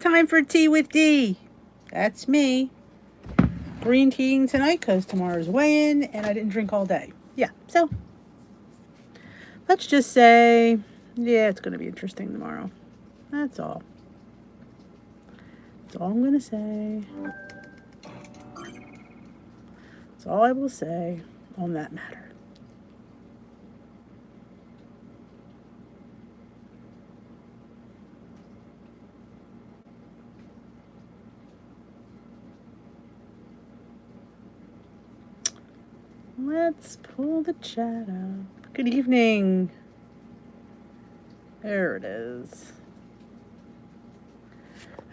Time for tea with D. That's me. Green teaing tonight because tomorrow's weigh-in and I didn't drink all day. Yeah, so let's just say, yeah, it's going to be interesting tomorrow. That's all. That's all I'm going to say. That's all I will say on that matter. Let's pull the chat up. Good evening. There it is.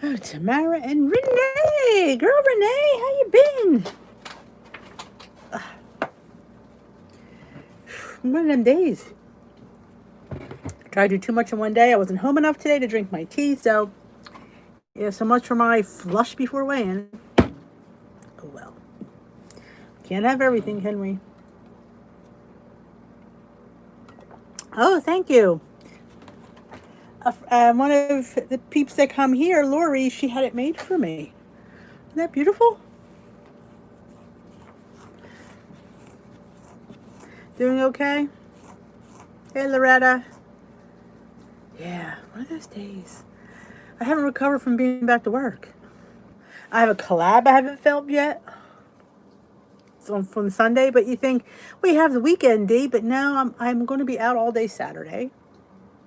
Oh, Tamara and Renee. Girl, Renee, how you been? One of them days. Tried to do too much in one day. I wasn't home enough today to drink my tea, so yeah, so much for my flush before weigh-in. Oh well. Can't have everything, can we? Oh, thank you. One of the peeps that come here, Lori, she had it made for me. Isn't that beautiful? Doing okay? Hey, Loretta. Yeah, one of those days. I haven't recovered from being back to work. I have a collab I haven't filmed yet. It's on from Sunday, but you think, we have the weekend, D, but no, I'm going to be out all day Saturday.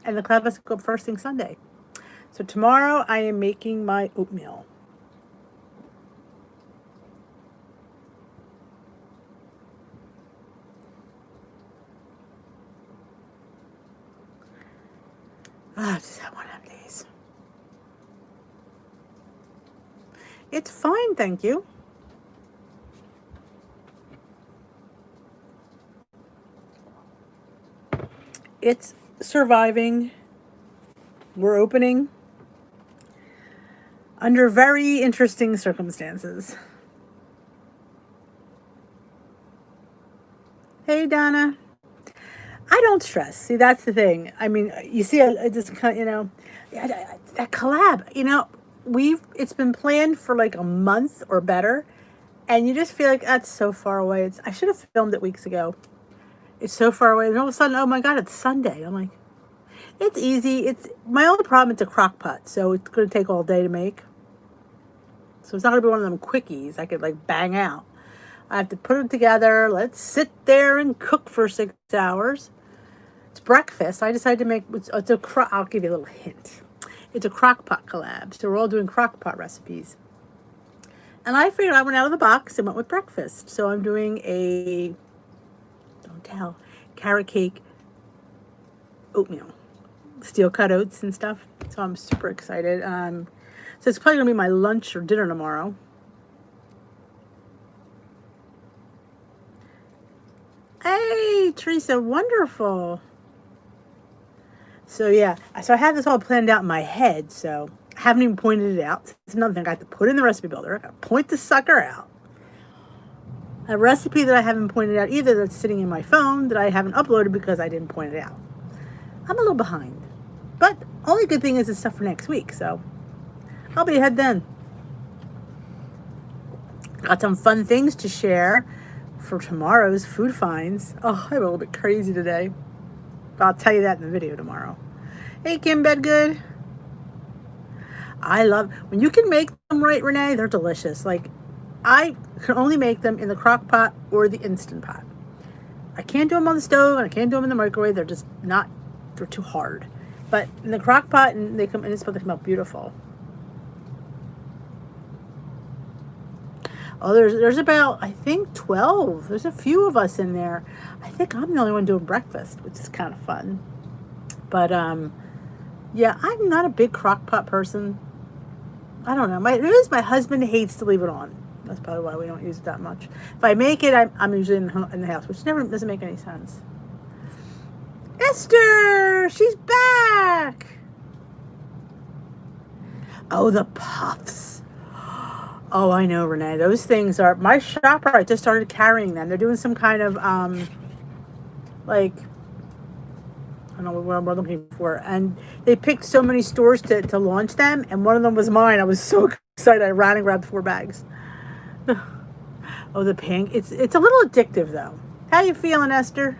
And the collab has to go up first thing Sunday. So tomorrow I am making my oatmeal. Just have one of these. It's fine, thank you. It's surviving. We're opening under very interesting circumstances. Hey, Donna. I don't stress. See, that's the thing. I mean, you see, I just kind of, that collab, it's been planned for like a month or better, and you just feel like that's so far away. I should have filmed it weeks ago. It's so far away, and all of a sudden, oh my God, it's Sunday. I'm like, it's easy. It's my only problem. It's a crock pot, so it's going to take all day to make. So it's not going to be one of them quickies I could like bang out. I have to put it together. Let's sit there and cook for 6 hours. It's breakfast. I decided to make, I'll give you a little hint. It's a crock pot collab. So we're all doing crock pot recipes. And I figured I went out of the box and went with breakfast. So I'm doing a, don't tell, carrot cake oatmeal. Steel cut oats and stuff. So I'm super excited. So it's probably going to be my lunch or dinner tomorrow. Hey, Teresa, wonderful. So yeah, so I had this all planned out in my head, so I haven't even pointed it out. It's another thing I got to put in the recipe builder. I got to point the sucker out. A recipe that I haven't pointed out either, that's sitting in my phone that I haven't uploaded because I didn't point it out. I'm a little behind. But only good thing is it's stuff for next week, so I'll be ahead then. Got some fun things to share for tomorrow's food finds. Oh, I'm a little bit crazy today. But I'll tell you that in the video tomorrow. Hey, Kim Bedgood. I love, when you can make them right, Renee, they're delicious. Like, I can only make them in the crock pot or the Instant Pot. I can't do them on the stove and I can't do them in the microwave. They're just not, they're too hard. But in the crock pot, and they come, and it's supposed to come out beautiful. Oh, there's about, I think, 12. There's a few of us in there. I think I'm the only one doing breakfast, which is kind of fun. But, yeah, I'm not a big crock pot person. I don't know. My husband hates to leave it on. That's probably why we don't use it that much. If I make it, I'm usually in the house, which never doesn't make any sense. Esther! She's back! Oh, the puffs. Oh, I know, Renee. Those things are... My shopper, I just started carrying them. They're doing some kind of, like... I don't don't know what I'm looking for. And they picked so many stores to launch them, and one of them was mine. I was so excited. I ran and grabbed 4 bags. Oh, the pink. It's a little addictive, though. How you feeling, Esther?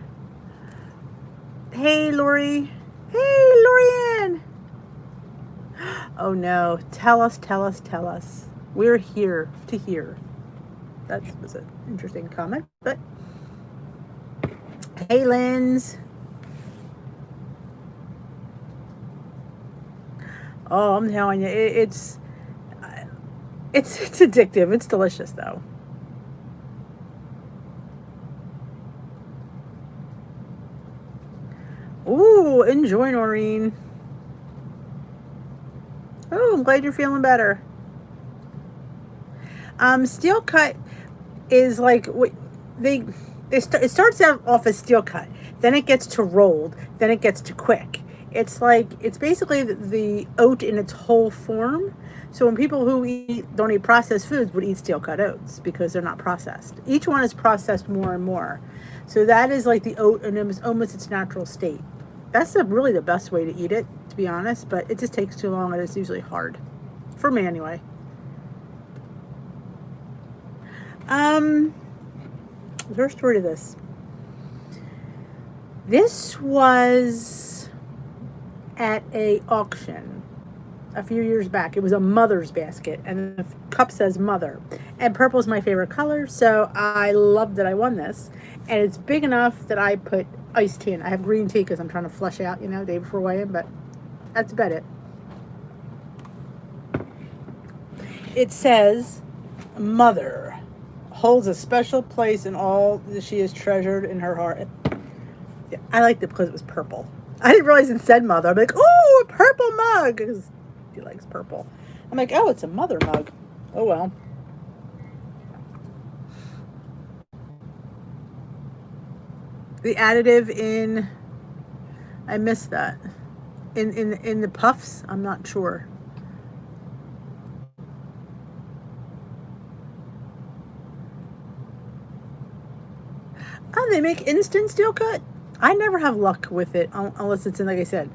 Hey, Lori. Hey, Lorianne. Oh, no. Tell us. We're here to hear. That was an interesting comment, but... Hey, Linz. Oh, I'm telling you, it's addictive. It's delicious, though. Ooh, enjoy, Noreen. Oh, I'm glad you're feeling better. Steel cut is like it starts out off as steel cut, then it gets to rolled, then it gets to quick. It's basically the oat in its whole form. So when people who don't eat processed foods would eat steel cut oats because they're not processed. Each one is processed more and more. So that is like the oat in almost its natural state. That's really the best way to eat it, to be honest, but it just takes too long and it's usually hard. For me anyway. There's a story to this. This was at a auction a few years back. It was a mother's basket, and the cup says mother. And purple is my favorite color, so I love that I won this. And it's big enough that I put iced tea in. I have green tea because I'm trying to flush out, day before weigh-in, but that's about it. It says, mother holds a special place in all that she has treasured in her heart. Yeah, I liked it because it was purple. I didn't realize it said mother. I'm like, oh, a purple mug, because he likes purple. I'm like, oh, it's a mother mug. Oh, well. The additive in, I missed that. In the puffs, I'm not sure. Oh, they make instant steel cut? I never have luck with it unless it's in, like I said.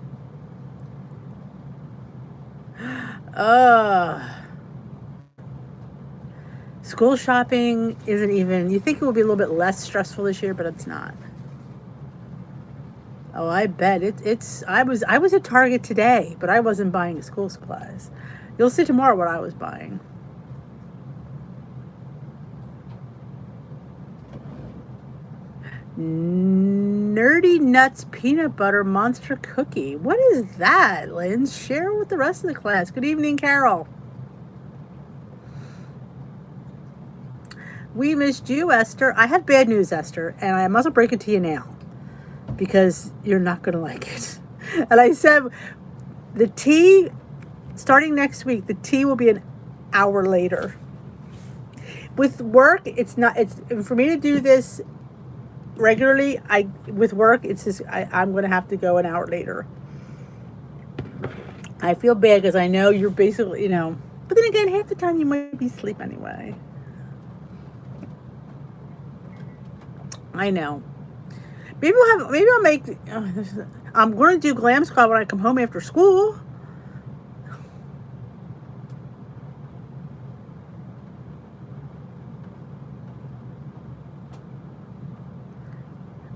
School shopping isn't even, you think it will be a little bit less stressful this year, but it's not. Oh, I bet I was at Target today, but I wasn't buying school supplies. You'll see tomorrow what I was buying. Nerdy Nuts Peanut Butter Monster Cookie. What is that, Lynn? Share with the rest of the class. Good evening, Carol. We missed you, Esther. I have bad news, Esther, and I must break it to you now because you're not going to like it. And I said the tea, starting next week, the tea will be an hour later. With work, it's for me to do this regularly, with work, it's just I'm going to have to go an hour later. I feel bad because I know you're basically, but then again, half the time you might be asleep anyway. I know. Maybe I'll make, I'm going to do Glam Squad when I come home after school.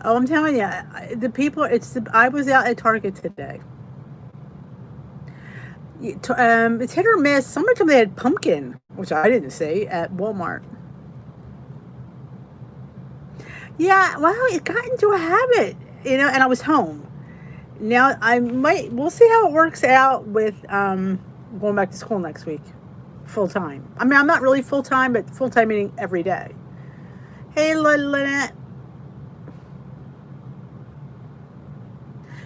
Oh, I'm telling you, I was out at Target today. It's hit or miss. Somebody told me they had pumpkin, which I didn't see, at Walmart. Yeah, well, it got into a habit, and I was home. Now, we'll see how it works out with going back to school next week, full-time. I mean, I'm not really full-time, but full-time meaning every day. Hey, Lynette.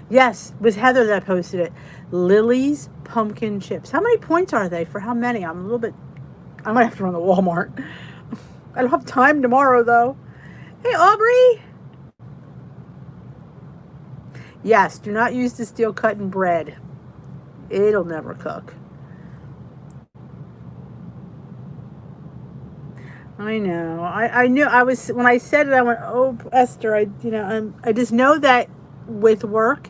Yes, it was Heather that posted it. Lily's pumpkin chips. How many points are they for how many? I might have to run to Walmart. I don't have time tomorrow, though. Hey, Aubrey. Yes, do not use the steel cut in bread. It'll never cook. I know. I knew. When I said it, I went, oh, Esther, I just know that with work,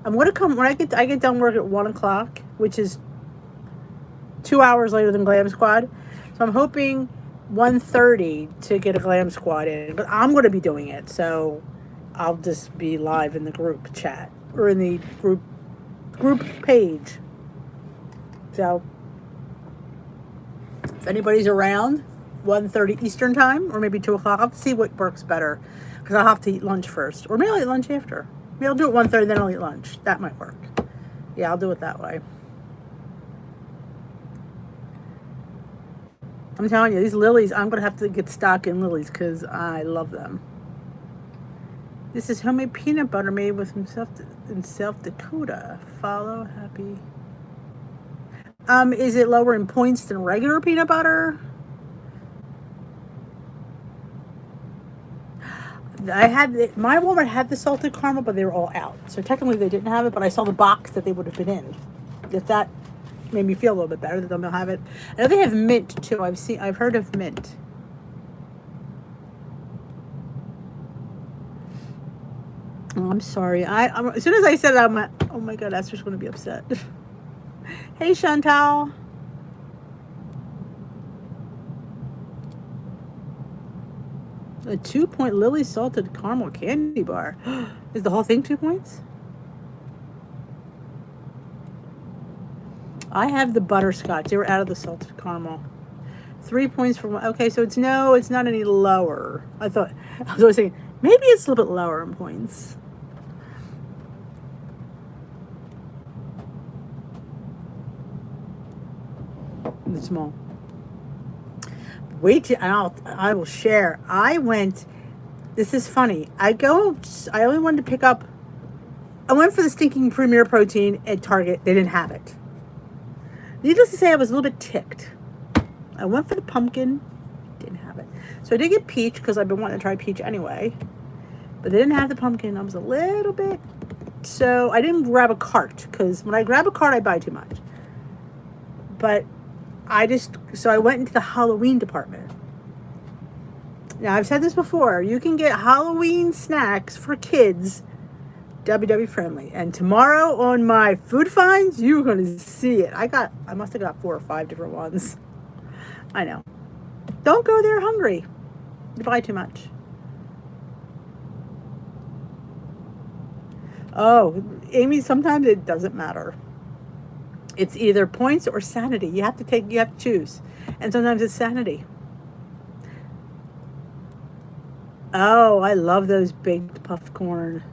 I'm gonna come when I get done work at 1 o'clock, which is 2 hours later than Glam Squad. So I'm hoping 1:30 to get a Glam Squad in. But I'm gonna be doing it, so I'll just be live in the group chat or in the group page. So if anybody's around, 1:30 Eastern time, or maybe 2 o'clock, I'll have to see what works better, because I'll have to eat lunch first, or maybe I'll eat lunch after. Maybe I'll do it 1:30, then I'll eat lunch. That might work. Yeah, I'll do it that way. I'm telling you, these lilies, I'm going to have to get stock in lilies because I love them. This is homemade peanut butter made with himself in South Dakota. Follow happy. Is it lower in points than regular peanut butter? My Walmart had the salted caramel, but they were all out. So technically they didn't have it, but I saw the box that they would have been in. If that made me feel a little bit better that they'll have it. I know they have mint too. I've heard of mint. Oh, I'm sorry. As soon as I said it, I'm like, oh my God, Esther's going to be upset. Hey, Chantal. A 2-point Lily salted caramel candy bar. Is the whole thing 2 points? I have the butterscotch. They were out of the salted caramel. 3 points for one. Okay, so it's not any lower. I was always saying, maybe it's a little bit lower in points. It's small. Wait till I will share. This is funny. I only wanted to pick up, I went for the stinking Premier Protein at Target. They didn't have it. Needless to say, I was a little bit ticked. I went for the pumpkin. Didn't have it. So I did get peach because I've been wanting to try peach anyway. But they didn't have the pumpkin. I was a little bit. So I didn't grab a cart because when I grab a cart, I buy too much. But so I went into the Halloween department. Now, I've said this before. You can get Halloween snacks for kids WW friendly. And tomorrow on my food finds, you're going to see it. I must have got 4 or 5 different ones. I know. Don't go there hungry. You buy too much. Oh, Amy, sometimes it doesn't matter. It's either points or sanity. You have to choose. And sometimes it's sanity. Oh, I love those baked puffed corn.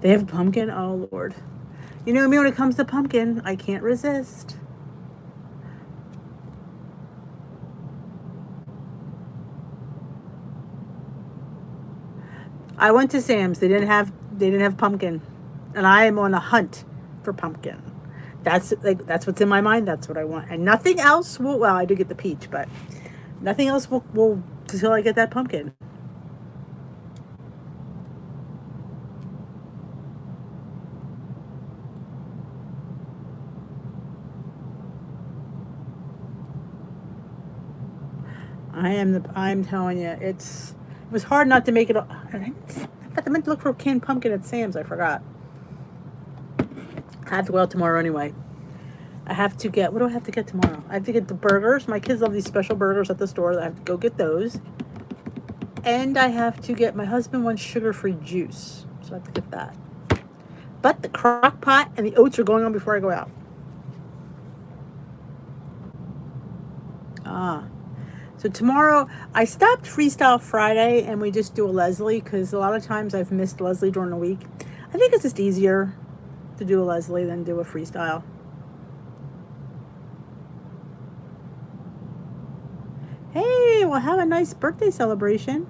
They have pumpkin? Oh, Lord. You know me, when it comes to pumpkin, I can't resist. I went to Sam's. They didn't have pumpkin. And I am on a hunt for pumpkin. That's what's in my mind. That's what I want. And nothing else will, well, I did get the peach, but nothing else will until I get that pumpkin. I'm telling you, it was hard not to make it. I meant to look for canned pumpkin at Sam's. I forgot. I have to go out tomorrow anyway. I have to get, what do I have to get tomorrow? I have to get the burgers. My kids love these special burgers at the store. I have to go get those. And I have to get, my husband wants sugar-free juice. So I have to get that. But the crock pot and the oats are going on before I go out. So tomorrow, I stopped Freestyle Friday and we just do a Leslie because a lot of times I've missed Leslie during the week. I think it's just easier to do a Leslie than do a freestyle. Hey, well, have a nice birthday celebration.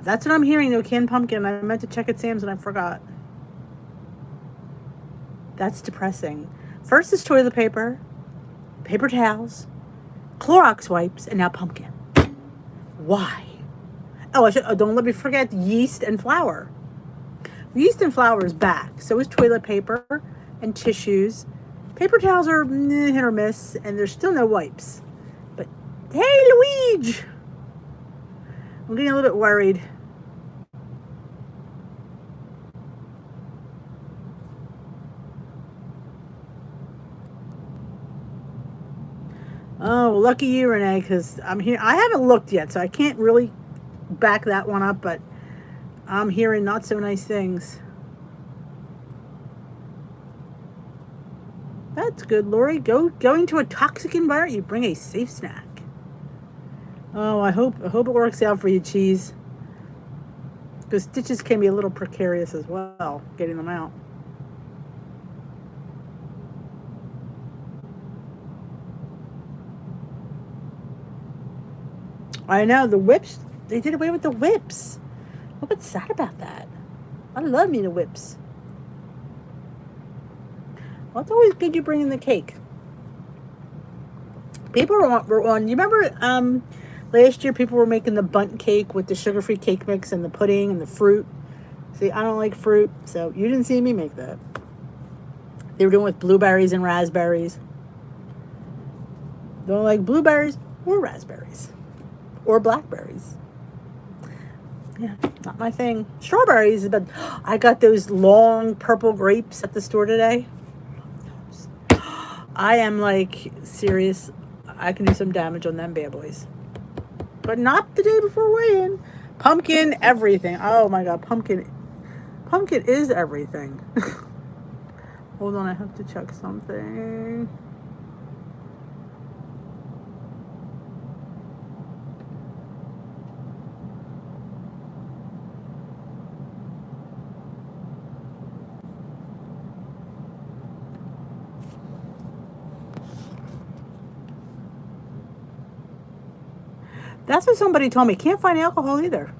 That's what I'm hearing, though, canned pumpkin. I meant to check at Sam's and I forgot. That's depressing. First is toilet paper, paper towels, Clorox wipes, and now pumpkin. Why? Oh, don't let me forget yeast and flour. Yeast and flour is back. So is toilet paper and tissues. Paper towels are hit or miss, and there's still no wipes. But Hey, Luigi! I'm getting a little bit worried. Oh, lucky you, Renee, because I'm here. I haven't looked yet, so I can't really back that one up, but I'm hearing not so nice things. That's good, Lori. Going to a toxic environment, you bring a safe snack. Oh, I hope it works out for you, Cheese. Because stitches can be a little precarious as well, getting them out. I know, the whips, they did away with the whips. What's sad about that? I love me the whips. Well, it's always good you bring in the cake. People were on, you remember last year people were making the bundt cake with the sugar-free cake mix and the pudding and the fruit. See, I don't like fruit, so you didn't see me make that. They were doing it with blueberries and raspberries. Don't like blueberries or raspberries. Or blackberries. Yeah, not my thing. Strawberries, but I got those long purple grapes at the store today. I am like serious. I can do some damage on them bad boys. But not the day before weigh-in. Pumpkin, everything. Oh my God, pumpkin is everything. Hold on, I have to check something. That's what somebody told me. Can't find alcohol either.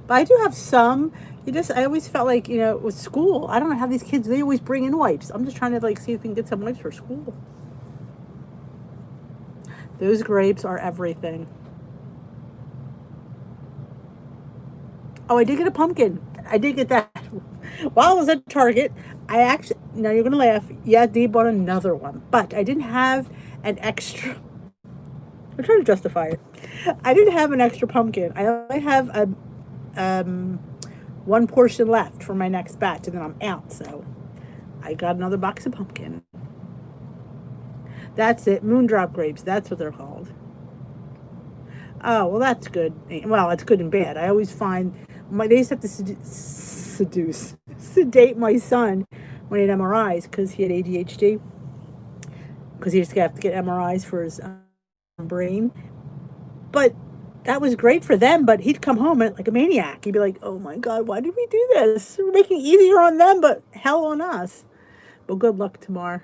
But I do have some. I always felt like, with school, I don't know how these kids, they always bring in wipes. I'm just trying to see if we can get some wipes for school. Those grapes are everything. Oh, I did get a pumpkin. I did get that. While I was at Target, now you're going to laugh. Yeah, Dee bought another one. But I didn't have an extra. I'm trying to justify it. I didn't have an extra pumpkin. I only have one portion left for my next batch, and then I'm out. So I got another box of pumpkin. That's it. Moondrop grapes. That's what they're called. Oh, well, that's good. Well, it's good and bad. I always find they used to have to sedate my son when he had MRIs because he had ADHD. Because he used to have to get MRIs for his brain. But that was great for them, but he'd come home like a maniac. He'd be like, oh my God, why did we do this? We're making it easier on them, but hell on us. But good luck tomorrow.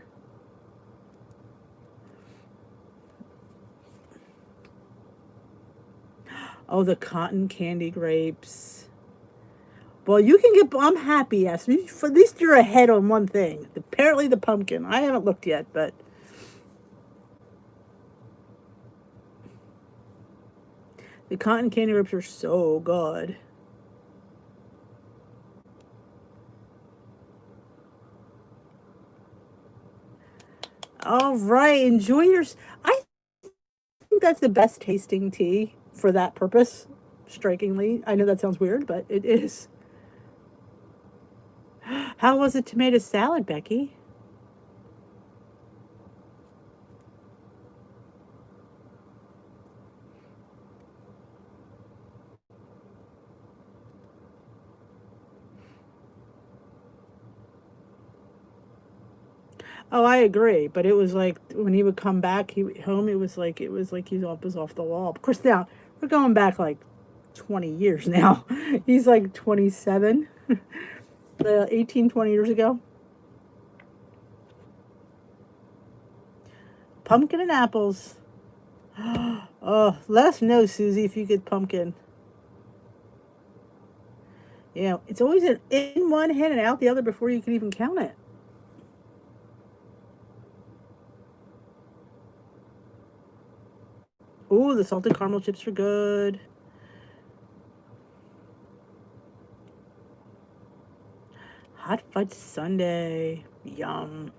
Oh, the cotton candy grapes. Well, you can I'm happy, yes. At least you're ahead on one thing. Apparently the pumpkin. I haven't looked yet, but the cotton candy grapes are so good. All right, enjoy I think that's the best tasting tea for that purpose, strikingly. I know that sounds weird, but it is. How was the tomato salad, Becky? Oh, I agree, but it was like when he would come back home, it was like he was off the wall. Of course, now we're going back like 20 years now. He's like 27, 18, 20 years ago. Pumpkin and apples. Oh, let us know, Susie, if you get pumpkin. It's always in one hand and out the other before you can even count it. Ooh, the salted caramel chips are good. Hot fudge sundae. Yum.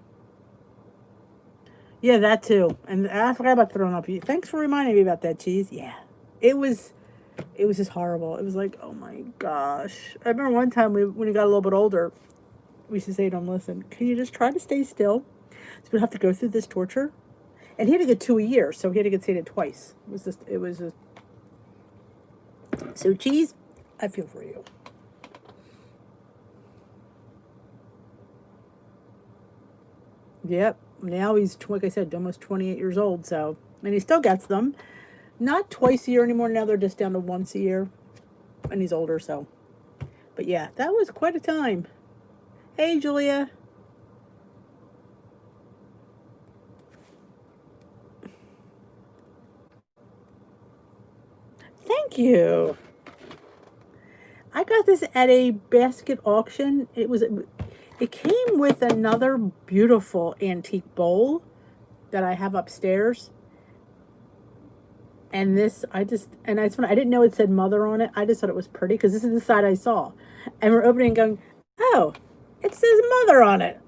Yeah, that too. And I forgot about throwing up. Thanks for reminding me about that, cheese. Yeah. It was it was just horrible. It was like, oh my gosh. I remember one time when we got a little bit older, we used to say to him, listen, can you just try to stay still? So we have to go through this torture. And he had to get 2 a year, so he had to get sedated twice. It was just, so cheese, I feel for you. Yep. Now he's, like I said, almost 28 years old, so, and he still gets them. Not twice a year anymore. Now they're just down to once a year. And he's older, so. But yeah, that was quite a time. Hey, Julia. Thank you. I got this at a basket auction. It came with another beautiful antique bowl that I have upstairs. And this, I didn't know it said mother on it. I just thought it was pretty because this is the side I saw. And we're opening and going, oh, it says mother on it.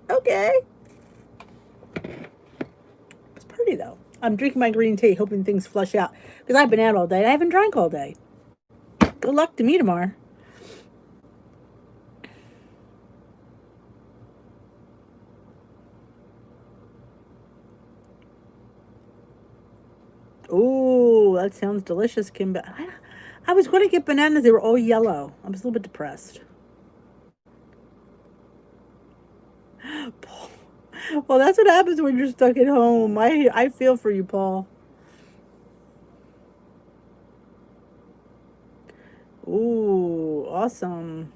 Okay. It's pretty though. I'm drinking my green tea, hoping things flush out. Because I've been out all day. I haven't drank all day. Good luck to me tomorrow. Ooh, that sounds delicious, Kim. I was going to get bananas. They were all yellow. I was a little bit depressed. Paul. Well, that's what happens when you're stuck at home. I feel for you, Paul. Ooh, awesome.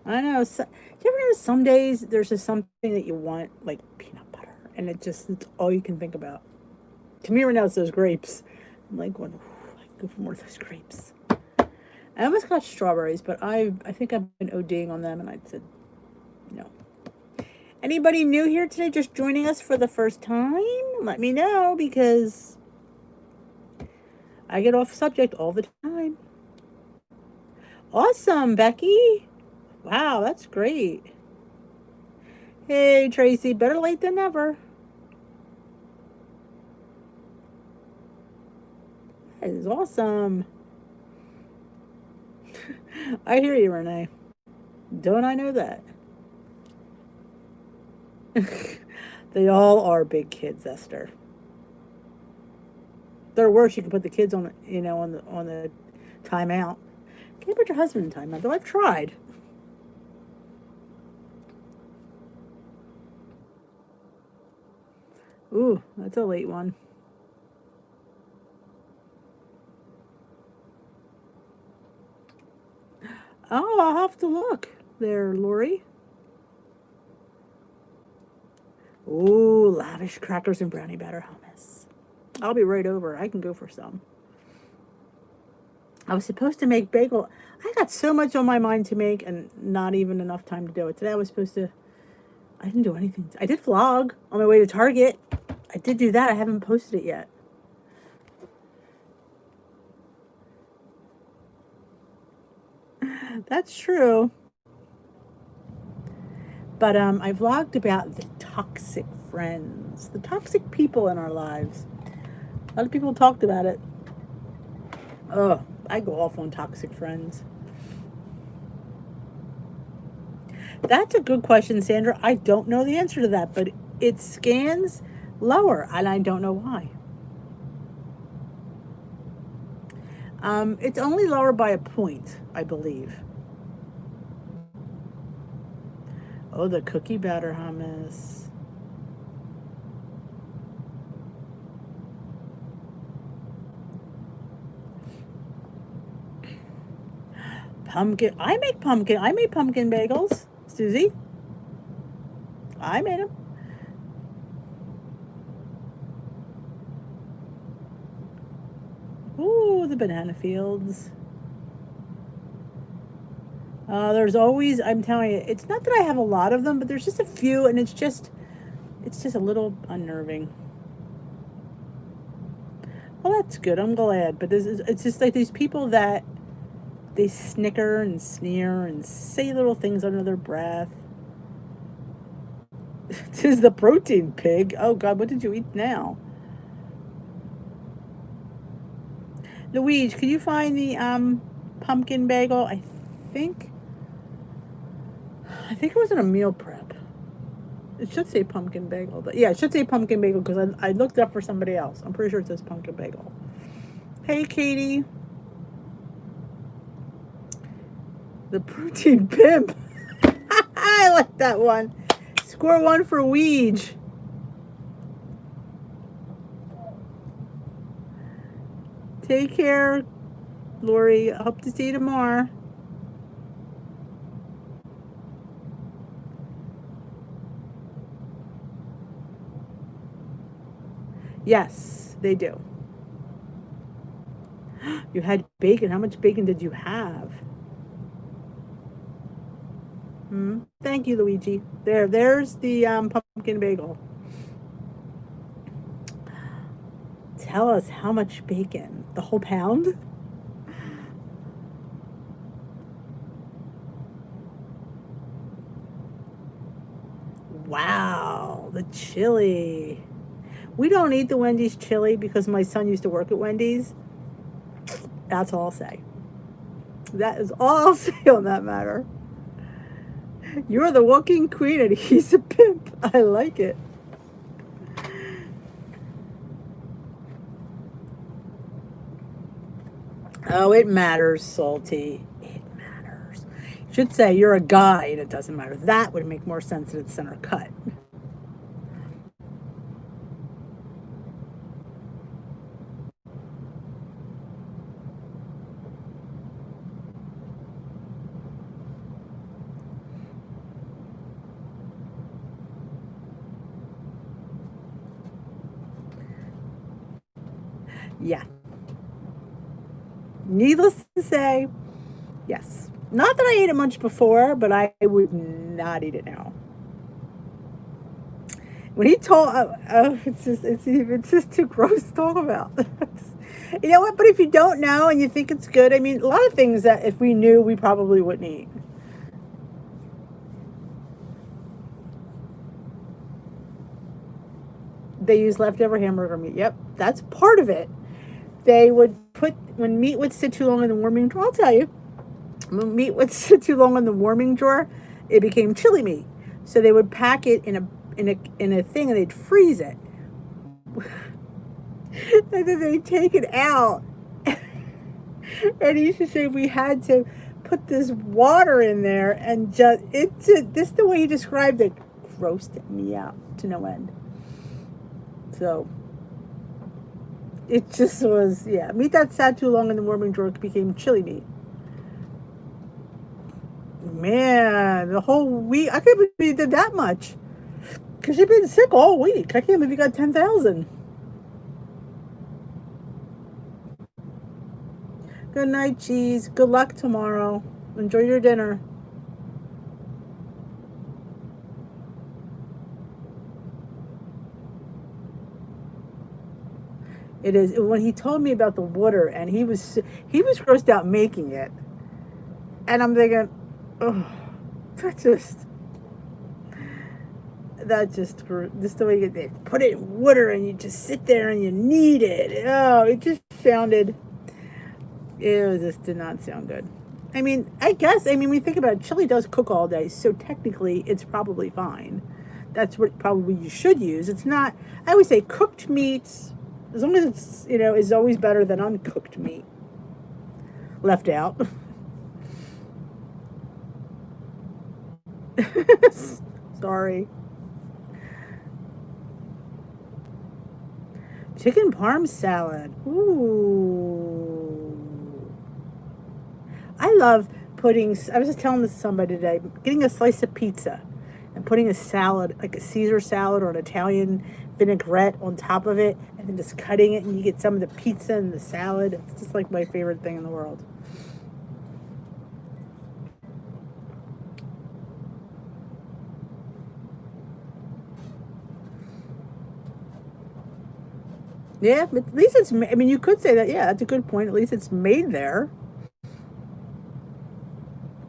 I know. So, you ever know some days there's just something that you want, like peanut butter, and it's all you can think about. To me right now, it's those grapes. I'm like, going, I go for more of those grapes. I almost got strawberries, but I think I've been ODing on them, and I said no. Anybody new here today, just joining us for the first time? Let me know because I get off subject all the time. Awesome, Becky. Wow, that's great. Hey, Tracy, better late than never. That is awesome. I hear you, Renee. Don't I know that? They all are big kids, Esther. They're worse. You can put the kids on, on the timeout. Can't put your husband in timeout, though I've tried. Ooh, that's a late one. Oh, I'll have to look there, Lori. Ooh, lavish crackers and brownie batter hummus. I'll be right over. I can go for some. I was supposed to make bagel. I got so much on my mind to make and not even enough time to do it. Today I was supposed to, I didn't do anything. I did vlog on my way to Target. I did do that. I haven't posted it yet. That's true. But I vlogged about the toxic friends, the toxic people in our lives. A lot of people talked about it. Oh, I go off on toxic friends. That's a good question, Sandra. I don't know the answer to that, but it scans lower, and I don't know why. It's only lower by a point, I believe. Oh, the cookie batter hummus. Pumpkin. I made pumpkin bagels, Susie. I made them. Ooh, the banana fields. There's always, I'm telling you, it's not that I have a lot of them, but there's just a few, and it's just a little unnerving. Well, that's good. I'm glad. But it's just like these people that they snicker and sneer and say little things under their breath. 'Tis the protein pig. Oh God, what did you eat now? Louise, could you find the pumpkin bagel? Think I think it was in a meal prep. It should say pumpkin bagel. But yeah, it should say pumpkin bagel because I looked up for somebody else. I'm pretty sure it says pumpkin bagel. Hey, Katie. The protein pimp. I like that one. Score 1 for Weege. Take care, Lori. I hope to see you tomorrow. Yes, they do. You had bacon. How much bacon did you have? Thank you, Luigi. There's the pumpkin bagel. Tell us how much bacon. The whole pound? Wow, the chili. We don't eat the Wendy's chili because my son used to work at Wendy's. That's all I'll say. That is all I'll say on that matter. You're the walking queen and he's a pimp. I like it. Oh, it matters, Salty. It matters. You should say you're a guy and it doesn't matter. That would make more sense than it's center cut. Yeah. Needless to say, yes. Not that I ate it much before, but I would not eat it now. When he told, it's just too gross to talk about. You know what? But if you don't know and you think it's good, I mean, a lot of things that if we knew, we probably wouldn't eat. They use leftover hamburger meat. Yep, that's part of it. They would put, when meat would sit too long in the warming drawer, I'll tell you, when meat would sit too long in the warming drawer, it became chili meat. So they would pack it in a thing and they'd freeze it. And then they'd take it out. And he used to say we had to put this water in there and this the way he described it grossed me out to no end. So it just was, yeah. Meat that sat too long in the warming drawer became chili meat. Man, the whole week. I can't believe you did that much. Because you've been sick all week. I can't believe you got 10,000. Good night, cheese. Good luck tomorrow. Enjoy your dinner. It is. When he told me about the water and he was grossed out making it. And I'm thinking, oh, just the way they put it in water and you just sit there and you knead it. Oh, it just did not sound good. I mean, when you think about it, chili does cook all day, so technically it's probably fine. That's what probably you should use. It's not, I always say cooked meats, as long as it's, is always better than uncooked meat. Left out. Sorry. Chicken parm salad. Ooh. I love putting, I was just telling this to somebody today, getting a slice of pizza and putting a salad, like a Caesar salad or an Italian vinaigrette on top of it, and then just cutting it and you get some of the pizza and the salad. It's just like my favorite thing in the world. Yeah, but at least it's, I mean, you could say that, yeah, that's a good point. At least it's made there.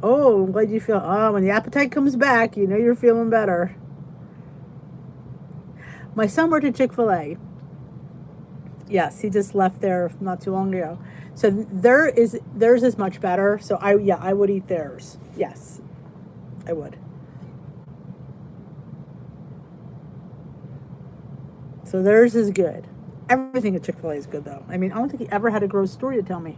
Oh, I'm glad you feel, when the appetite comes back, you're feeling better. My son worked at Chick-fil-A. Yes, he just left there not too long ago. So theirs is much better. So I would eat theirs. Yes, I would. So theirs is good. Everything at Chick-fil-A is good though. I mean, I don't think he ever had a gross story to tell me.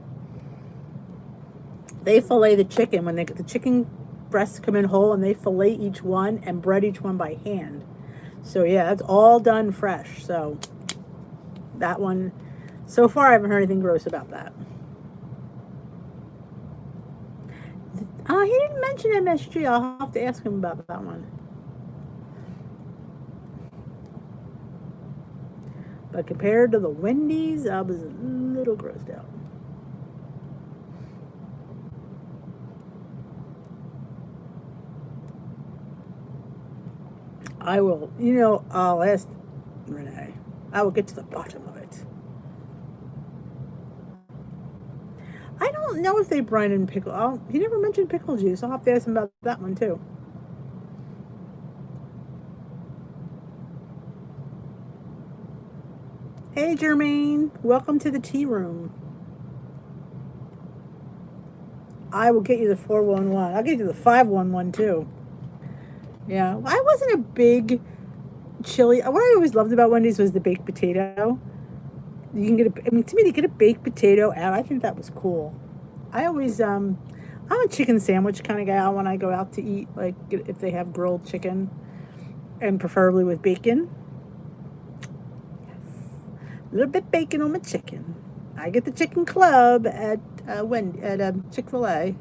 They fillet the chicken when they get the chicken breasts come in whole, and they fillet each one and bread each one by hand. So yeah, it's all done fresh. So that one, so far I haven't heard anything gross about that. He didn't mention MSG. I'll have to ask him about that one. But compared to the Wendy's, I was a little grossed out. I will, I'll ask Renee. I will get to the bottom of it. I don't know if they brine in pickle. He never mentioned pickle juice. I'll have to ask him about that one too. Hey, Jermaine. Welcome to the tea room. I will get you the 411. I'll get you the 511 too. Yeah. I wasn't a big chili. What I always loved about Wendy's was the baked potato. You can get to me, to get a baked potato out, I think that was cool. I always, I'm a chicken sandwich kind of gal when I go out to eat, like if they have grilled chicken, and preferably with bacon. A little bit bacon on my chicken. I get the chicken club at Chick-fil-A.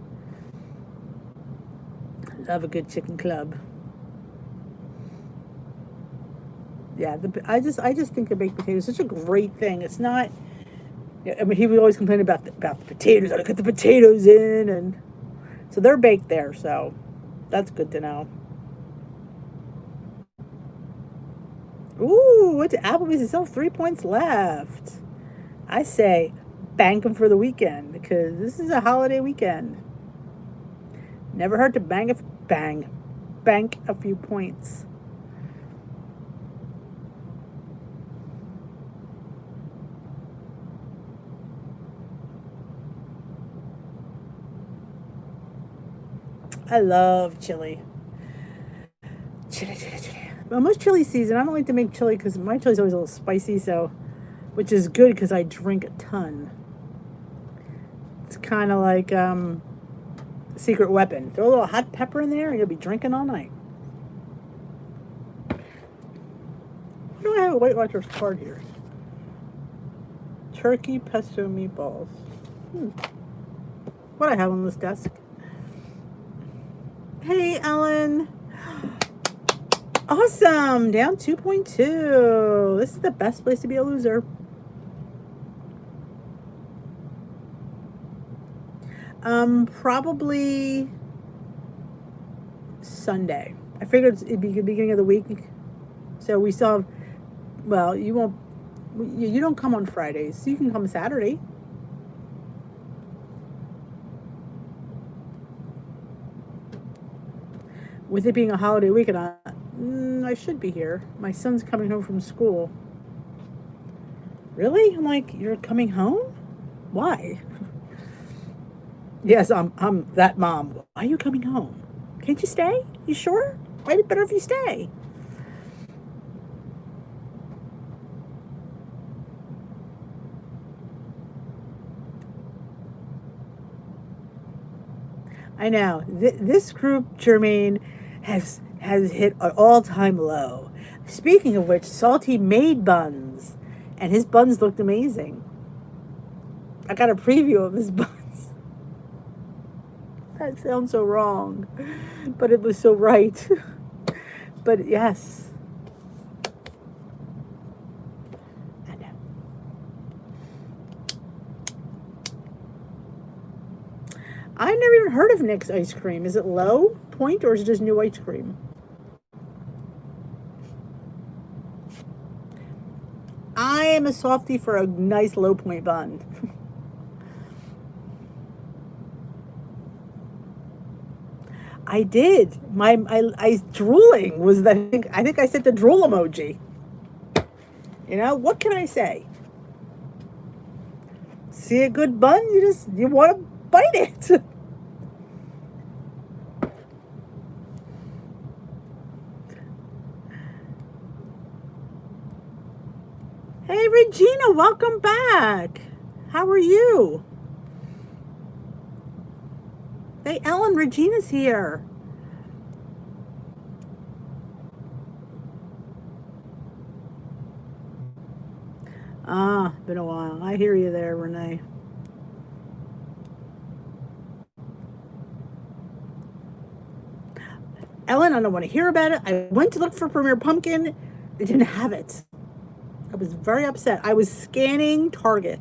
Love a good chicken club. Yeah, I just think the baked potato is such a great thing. It's not. I mean, he would always complain about the potatoes. I got the potatoes in, and so they're baked there. So that's good to know. Ooh, went to Applebee's and still 3 points left. I say bank them for the weekend because this is a holiday weekend. Never hurt to bank a few points. I love chili. Chili. Almost chili season. I don't like to make chili because my chili's always a little spicy, so, which is good because I drink a ton. It's kind of like secret weapon. Throw a little hot pepper in there and you'll be drinking all night. Why do I have a Weight Watchers card here? Turkey pesto meatballs. What I have on this desk? Hey, Ellen. Awesome. Down 2.2. This is the best place to be a loser. Probably Sunday. I figured it'd be the beginning of the week. So we still have, well, you don't come on Fridays, so you can come Saturday. With it being a holiday weekend, I should be here. My son's coming home from school. Really? I'm like, you're coming home? Why? Yes, I'm that mom. Why are you coming home? Can't you stay? You sure? Might be better if you stay. I know. This group, Jermaine, has hit an all-time low. Speaking of which, Salty made buns, and his buns looked amazing. I got a preview of his buns. That sounds so wrong, but it was so right. But yes. I know. I've never even heard of Nick's ice cream. Is it low point or is it just new ice cream? I am a softie for a nice low point bun. I did. I drooling was the. I think I said the drool emoji. You know, what can I say? See a good bun, you want to bite it. Hey, Regina, welcome back. How are you? Hey, Ellen, Regina's here. Ah, been a while. I hear you there, Renee. Ellen, I don't want to hear about it. I went to look for Premier Pumpkin. They didn't have it. I was very upset. I was scanning Target.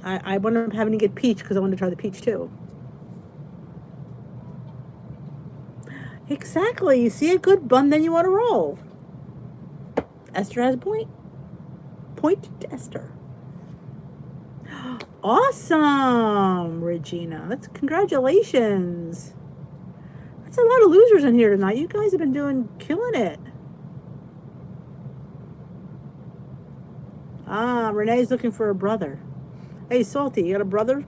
I wound up having to get peach because I wanted to try the peach too. Exactly. You see a good bun, then you want to roll. Esther has a point. Point to Esther. Awesome, Regina. That's congratulations. That's a lot of losers in here tonight. You guys have been killing it. Ah, Renee's looking for a brother. Hey, Salty, you got a brother?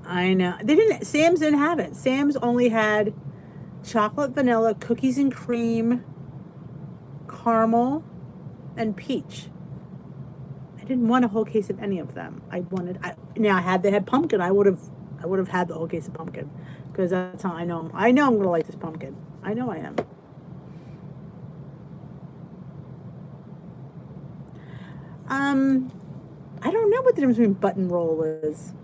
I know. Sam's didn't have it. Sam's only had chocolate, vanilla, cookies and cream, caramel, and peach. I didn't want a whole case of any of them. Had they had pumpkin, I would have had the whole case of pumpkin, because that's how I know. I know I'm gonna like this pumpkin. I know I am. I don't know what the difference between butt and roll is.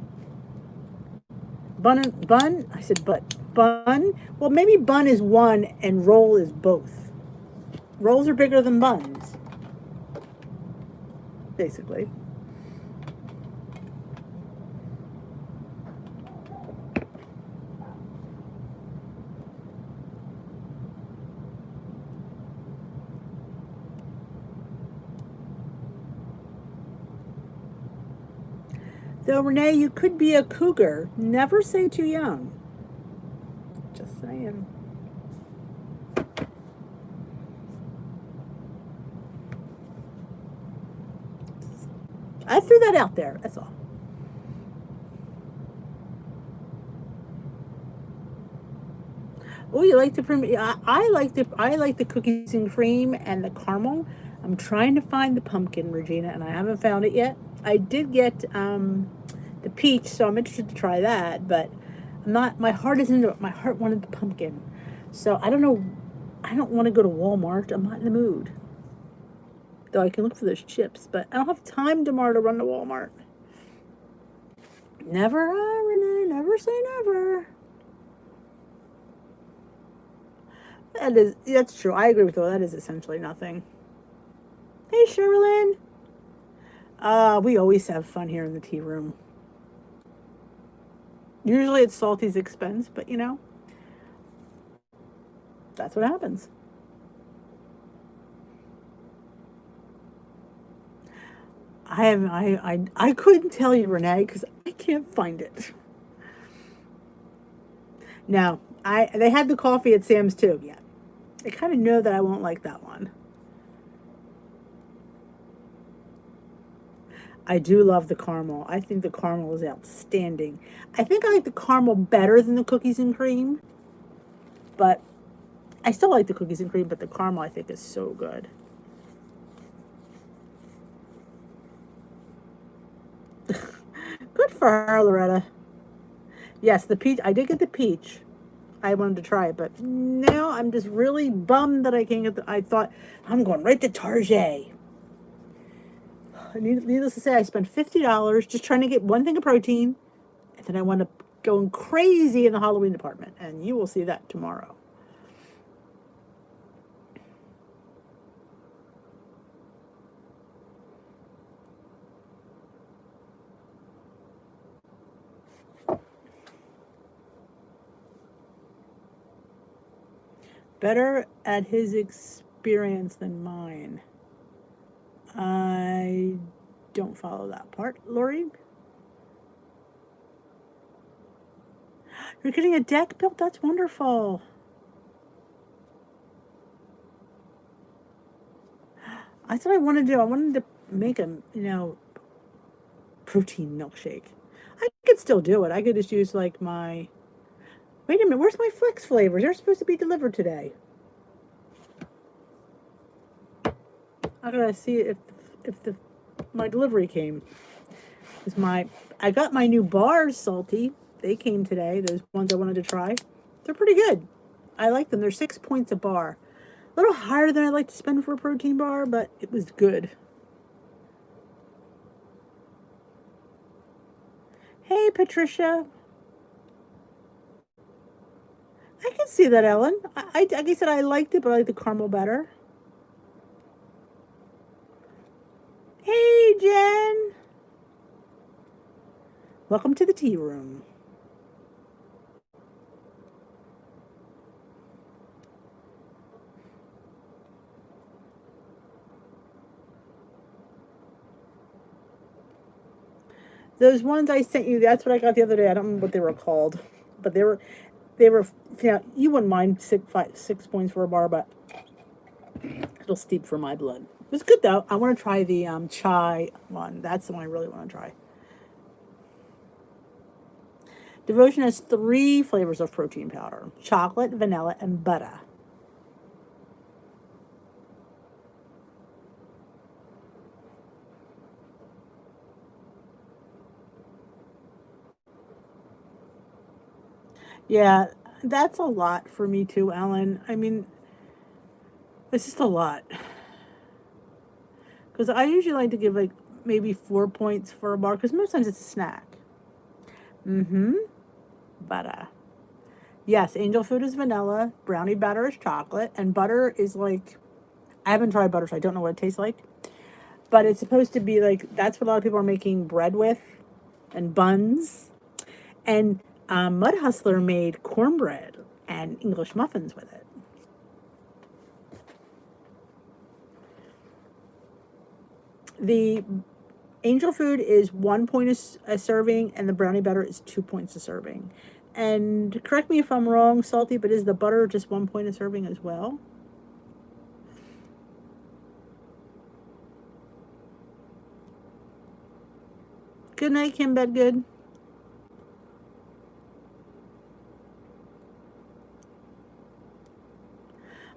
Bun? I said bun. Well, maybe bun is one and roll is both. Rolls are bigger than buns, basically. Though, Renee, you could be a cougar. Never say too young. Just saying. I threw that out there. That's all. Oh, you like the I like the cookies and cream and the caramel. I'm trying to find the pumpkin, Regina, and I haven't found it yet. I did get the peach, so I'm interested to try that, but I'm not. My heart is into it. My heart wanted the pumpkin, so I don't know. I don't want to go to Walmart. I'm not in the mood. Though I can look for those chips, but I don't have time tomorrow to run to Walmart. Never, Renee. Never say never. That's true. I agree with you. That is essentially nothing. Hey, Sherilyn. We always have fun here in the tea room. Usually it's Salty's expense, but you know, that's what happens. I couldn't tell you, Renee, because I can't find it. No, they had the coffee at Sam's too. Yeah, I kind of know that I won't like that one. I do love the caramel. I think the caramel is outstanding. I think I like the caramel better than the cookies and cream, but I still like the cookies and cream, but the caramel I think is so good. Good for her, Loretta. Yes, the peach. I did get the peach. I wanted to try it, but now I'm just really bummed that I can't get I thought I'm going right to Target. Needless to say, I spent $50 just trying to get one thing of protein, and then I wound up going crazy in the Halloween department, and you will see that tomorrow. Better at his experience than mine. I don't follow that part, Lori. You're getting a deck built? That's wonderful. That's what I want to do. I wanted to make a, protein milkshake. I could still do it. I could just use like my. Wait a minute. Where's my Flex flavors? They're supposed to be delivered today. I gotta see if the my delivery came. I got my new bars, Salty. They came today. Those ones I wanted to try. They're pretty good. I like them. They're 6 points a bar. A little higher than I like to spend for a protein bar, but it was good. Hey, Patricia. I can see that, Ellen. Like I said, I liked it, but I like the caramel better. Hey, Jen. Welcome to the tea room. Those ones I sent you, that's what I got the other day. I don't remember what they were called, but they were, you wouldn't mind 6 points for a bar, but it'll steep for my blood. It was good though. I want to try the chai one. That's the one I really want to try. Devotion has 3 flavors of protein powder: chocolate, vanilla, and butter. Yeah, that's a lot for me too, Ellen. I mean, it's just a lot. Because I usually like to give like maybe 4 points for a bar, because most times it's a snack. Butter. Yes, angel food is vanilla, brownie batter is chocolate, and butter is like, I haven't tried butter, so I don't know what it tastes like. But it's supposed to be like, that's what a lot of people are making bread with, and buns. And Mud Hustler made cornbread and English muffins with it. The angel food is 1 point a serving, and the brownie batter is 2 points a serving. And correct me if I'm wrong, Salty, but is the butter just 1 point a serving as well? Good night, Kim Bedgood.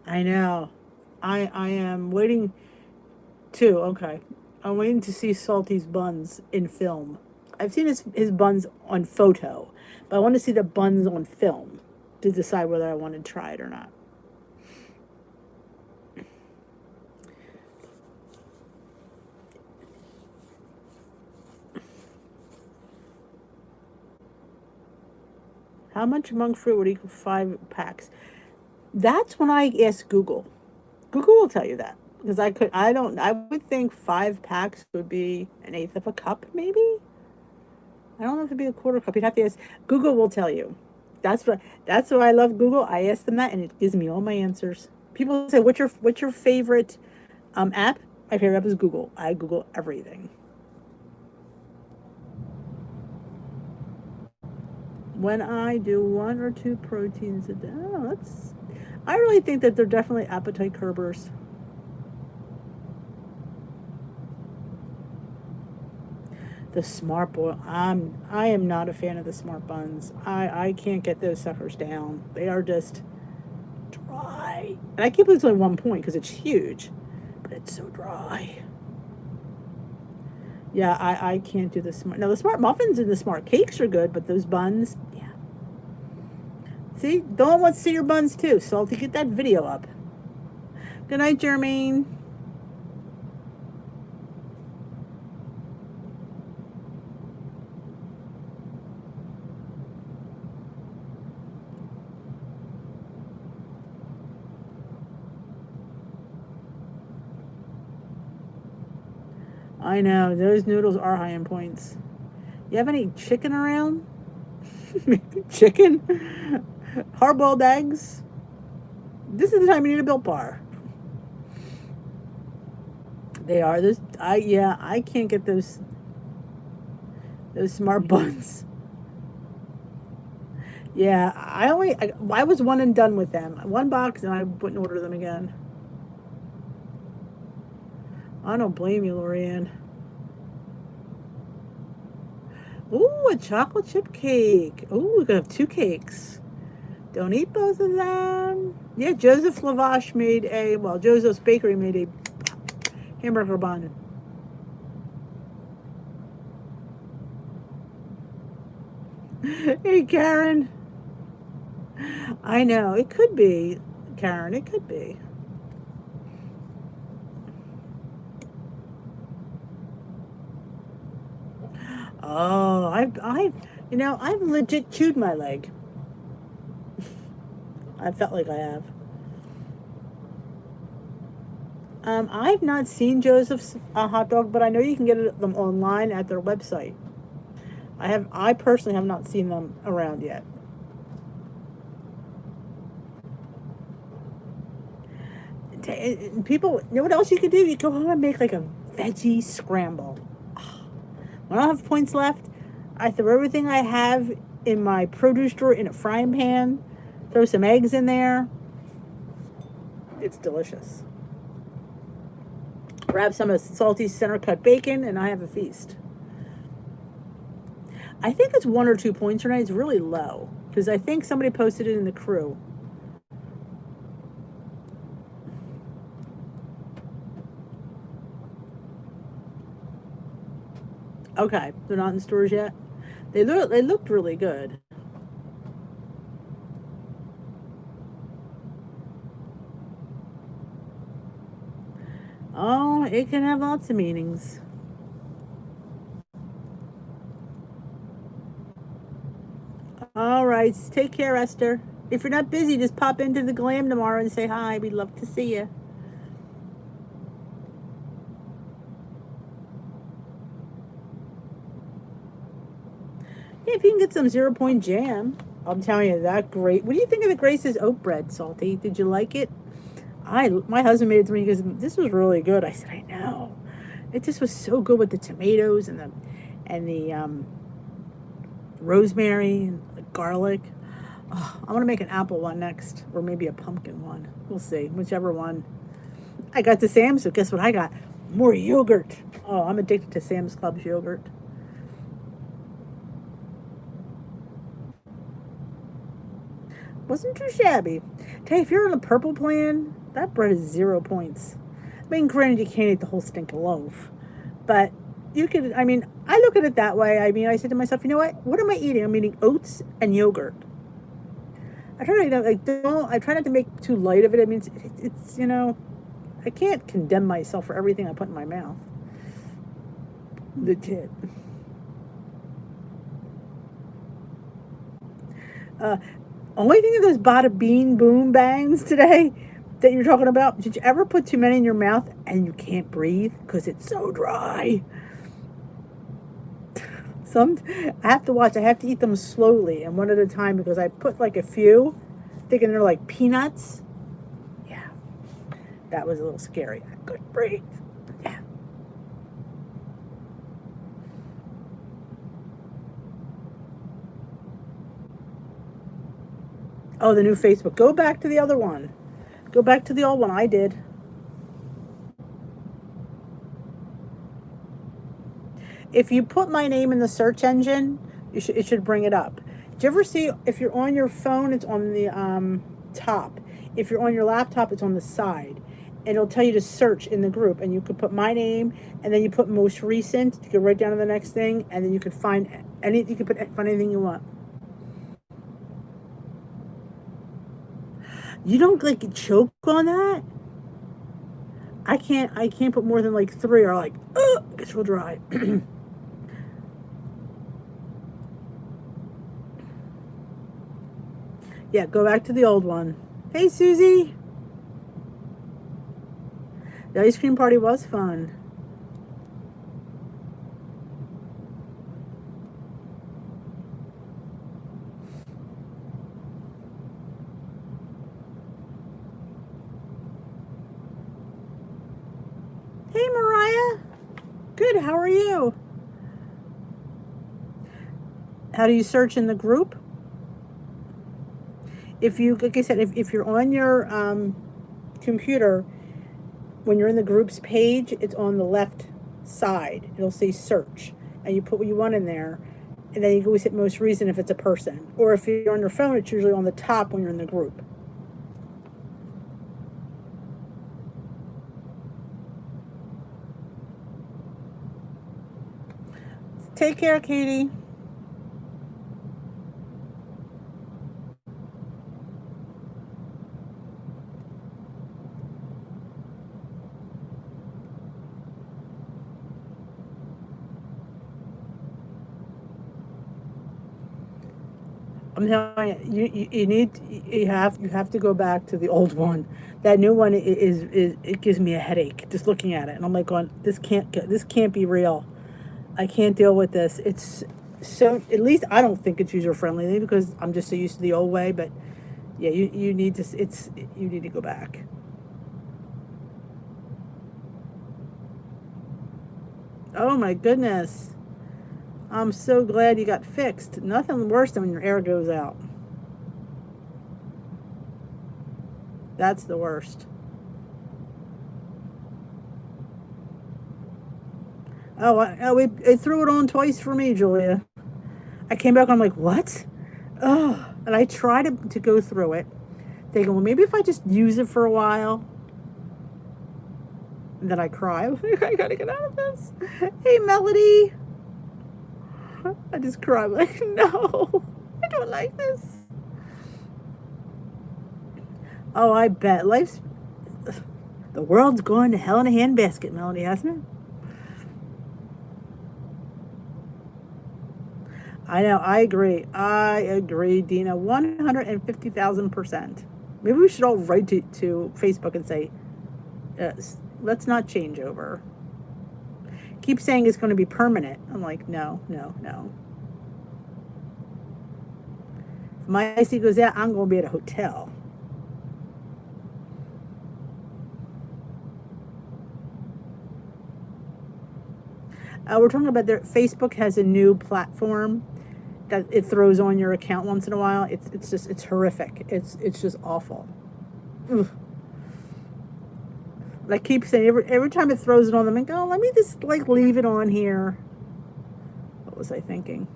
I know. I am waiting too. Okay. I'm waiting to see Salty's buns in film. I've seen his buns on photo, but I want to see the buns on film to decide whether I want to try it or not. How much monk fruit would equal 5 packs? That's when I ask Google. Google will tell you that. Because I would think 5 packs would be 1/8 of a cup, maybe? I don't know if it'd be a quarter cup. You'd have to ask. Google will tell you. That's why I love Google. I ask them that, and it gives me all my answers. People say, what's your favorite app? My favorite app is Google. I Google everything. When I do 1 or 2 proteins a day, I really think that they're definitely appetite curbers. The smart boy, I am not a fan of the smart buns. I can't get those suckers down. They are just dry. And I can't believe it's only 1 point because it's huge, but it's so dry. Yeah, I can't do the smart. Now the smart muffins and the smart cakes are good, but those buns, yeah. See, Dawn wants to see your buns too. Salty, get that video up. Good night, Jermaine. I know, those noodles are high in points. You have any chicken around? Maybe chicken? Hard-boiled eggs? This is the time you need a Built Bar. They are. I can't get those smart buns. Yeah, I was one and done with them. One box and I wouldn't order them again. I don't blame you, Lorianne. Ooh, a chocolate chip cake. Ooh, we're gonna have two cakes. Don't eat both of them. Yeah, Joseph Lavash made Joseph's Bakery made a hamburger bun. Hey, Karen. I know, it could be, Karen, it could be. Oh, I've legit chewed my leg. I felt like I have. I've not seen Joseph's hot dog, but I know you can get them online at their website. I personally have not seen them around yet. People, you know what else you could do? You go home and make like a veggie scramble. When I don't have points left, I throw everything I have in my produce drawer in a frying pan, throw some eggs in there. It's delicious. Grab some of the salty center cut bacon, and I have a feast. I think it's 1 or 2 points tonight. It's really low because I think somebody posted it in the crew. Okay, they're not in stores yet. They looked really good. Oh, it can have lots of meanings. All right, take care, Esther. If you're not busy, just pop into the Glam tomorrow and say hi. We'd love to see you. Yeah, if you can get some 0 point jam, I'm telling you, that great. What do you think of the Grace's oat bread, Salty? Did you like it? My husband made it to me because this was really good. I said, I know. It just was so good with the tomatoes and the rosemary and the garlic. Oh, I want to make an apple one next, or maybe a pumpkin one. We'll see, whichever one. I got to Sam's, so guess what I got? More yogurt. Oh, I'm addicted to Sam's Club's yogurt. Wasn't too shabby. Hey, if you're on the purple plan, that bread is 0 points. I mean, granted, you can't eat the whole stinking loaf, but you could. I mean, I look at it that way. I mean, I said to myself, you know what? What am I eating? I'm eating oats and yogurt. I try to I try not to make too light of it. I mean, it's I can't condemn myself for everything I put in my mouth. Legit. Uh, Only thing of those bada bean boom bangs today that you're talking about. Did you ever put too many in your mouth and you can't breathe because it's so dry? I have to watch. I have to eat them slowly and one at a time because I put like a few, thinking they're like peanuts. Yeah, that was a little scary. I couldn't breathe. Yeah. Oh, the new Facebook. Go back to the other one. Go back to the old one. I did. If you put my name in the search engine, it should bring it up. Do you ever see if you're on your phone, it's on the top. If you're on your laptop, it's on the side. And it'll tell you to search in the group. And you could put my name, and then you put most recent to go right down to the next thing, and then you could find find anything you want. You don't like choke on that? I can't put more than like 3 or like, it gets real dry. Yeah, go back to the old one. Hey, Susie. The ice cream party was fun. Hey, Mariah. Good, how are you? How do you search in the group? If you, like I said, if you're on your computer, when you're in the groups page, it's on the left side. It'll say search, and you put what you want in there, and then you can always hit most recent if it's a person. Or if you're on your phone, it's usually on the top when you're in the group. Take care, Katie. I'm telling you, you have to go back to the old one. That new one is it gives me a headache just looking at it, and I'm like going, this can't be real. I can't deal with this. It's so, at least I don't think it's user friendly because I'm just so used to the old way. But yeah, you need to you need to go back. Oh my goodness. I'm so glad you got fixed. Nothing worse than when your air goes out. That's the worst. It threw it on twice for me, Julia. I came back, I'm like, what? Oh, and I tried to go through it, thinking, well, maybe if I just use it for a while. And then I cry. I gotta get out of this. Hey, Melody. I just cry. I'm like, no, I don't like this. Oh, I bet. The world's going to hell in a handbasket, Melody, hasn't it? I know. I agree. Dina. 150,000%. Maybe we should all write to Facebook and say, let's not change over. Keep saying it's going to be permanent. I'm like, no. If my IC goes out, I'm going to be at a hotel. We're talking about Facebook has a new platform that it throws on your account once in a while. It's horrific. It's just awful. Ugh. I keep saying every time it throws it on them, I go, let me just leave it on here. What was I thinking?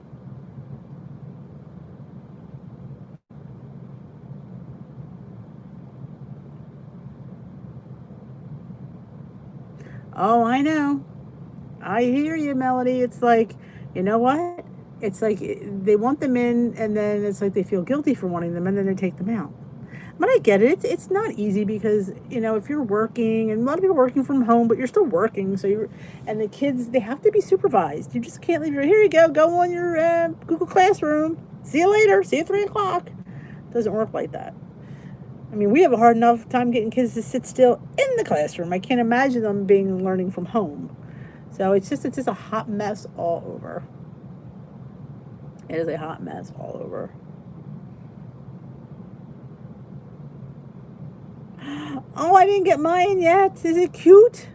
Oh, I know. I hear you, Melody. It's like, you know what? It's like they want them in, and then it's like they feel guilty for wanting them, and then they take them out. But I get it. It's not easy because, if you're working, and a lot of people are working from home, but you're still working. And the kids, they have to be supervised. You just can't leave here you go on your Google Classroom. See you later. See you at 3 o'clock. It doesn't work like that. I mean, we have a hard enough time getting kids to sit still in the classroom. I can't imagine them learning from home. So it's just a hot mess all over. It is a hot mess all over. Oh, I didn't get mine yet. Is it cute?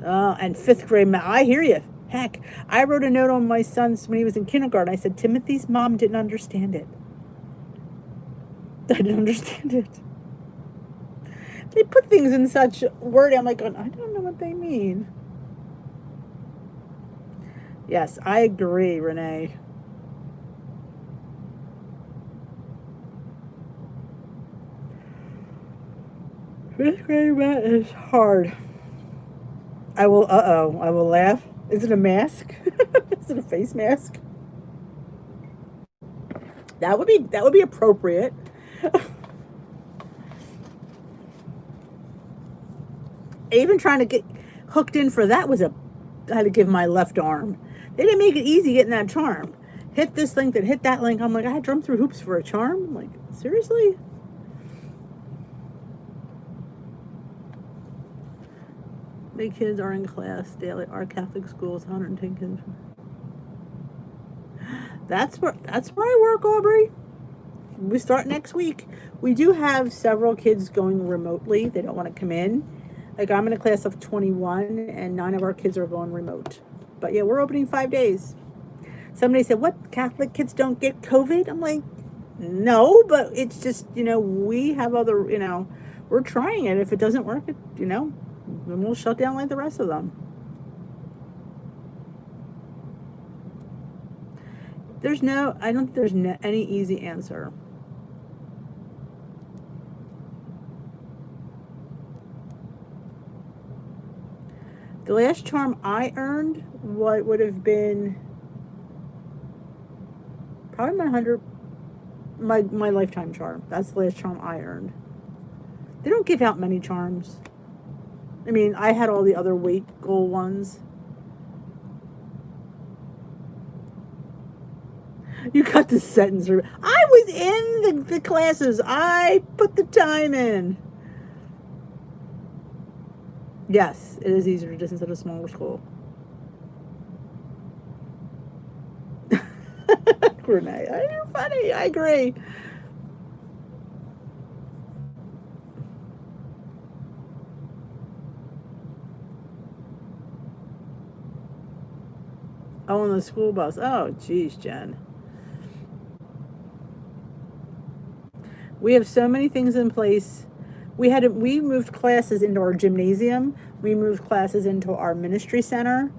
And fifth grade math. I hear you. Heck, I wrote a note on my son's when he was in kindergarten. I said, Timothy's mom didn't understand it. I didn't understand it. They put things in such wording. I'm like, I don't know what they mean. Yes, I agree, Renee. Fifth grade math is hard. I will laugh. Is it a mask? Is it a face mask? That would be appropriate. Even trying to get hooked in for that I had to give my left arm. They didn't make it easy getting that charm. Hit this link, then hit that link. I'm like, I had to jump through hoops for a charm? I'm like, seriously? My kids are in class daily. Our Catholic school is 110 kids. That's where I work, Aubrey. We start next week. We do have several kids going remotely. They don't want to come in. Like, I'm in a class of 21, and 9 of our kids are going remote. But yeah, we're opening 5 days. Somebody said, what, Catholic kids don't get COVID? I'm like, no, but it's just, we have other, we're trying it. If it doesn't work, then we'll shut down like the rest of them. I don't think there's any easy answer. The last charm I earned, what would have been probably my lifetime charm. That's the last charm I earned. They don't give out many charms. I mean, I had all the other weight goal ones. You got the sentence. I was in the classes. I put the time in. Yes, it is easier to distance at a smaller school. Renee, you're funny. I agree. Oh, on the school bus. Oh, geez, Jen. We have so many things in place. We moved classes into our gymnasium. We moved classes into our ministry center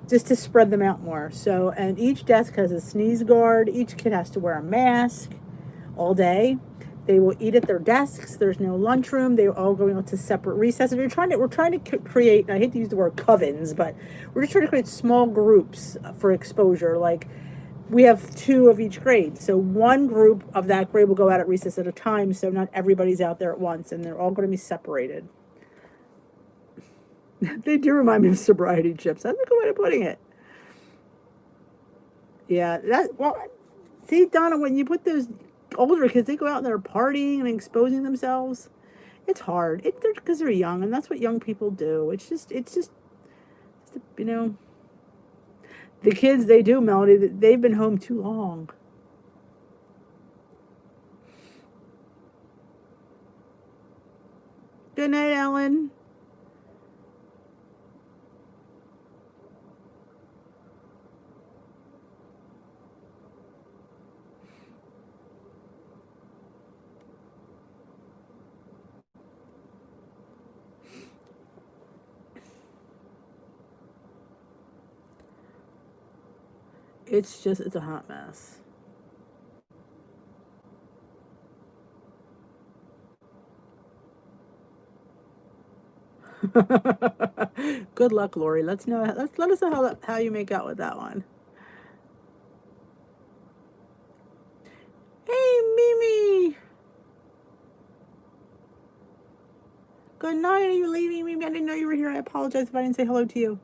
just to spread them out more. So, and each desk has a sneeze guard. Each kid has to wear a mask all day. They will eat at their desks. There's no lunchroom. They're all going into separate recesses. We're trying to create, I hate to use the word covens, but we're just trying to create small groups for exposure. Like, we have 2 of each grade. So one group of that grade will go out at recess at a time. So not everybody's out there at once, and they're all going to be separated. They do remind me of sobriety chips. That's a good way of putting it. Yeah, see, Donna, when you put those older kids, they go out and they're partying and exposing themselves. It's hard. Because they're young, and that's what young people do. It's just, the kids, they do, Melody, they've been home too long. Good night, Ellen. It's a hot mess. Good luck, Lori. Let us know how you make out with that one. Hey, Mimi. Good night. Are you leaving, Mimi? I didn't know you were here. I apologize if I didn't say hello to you.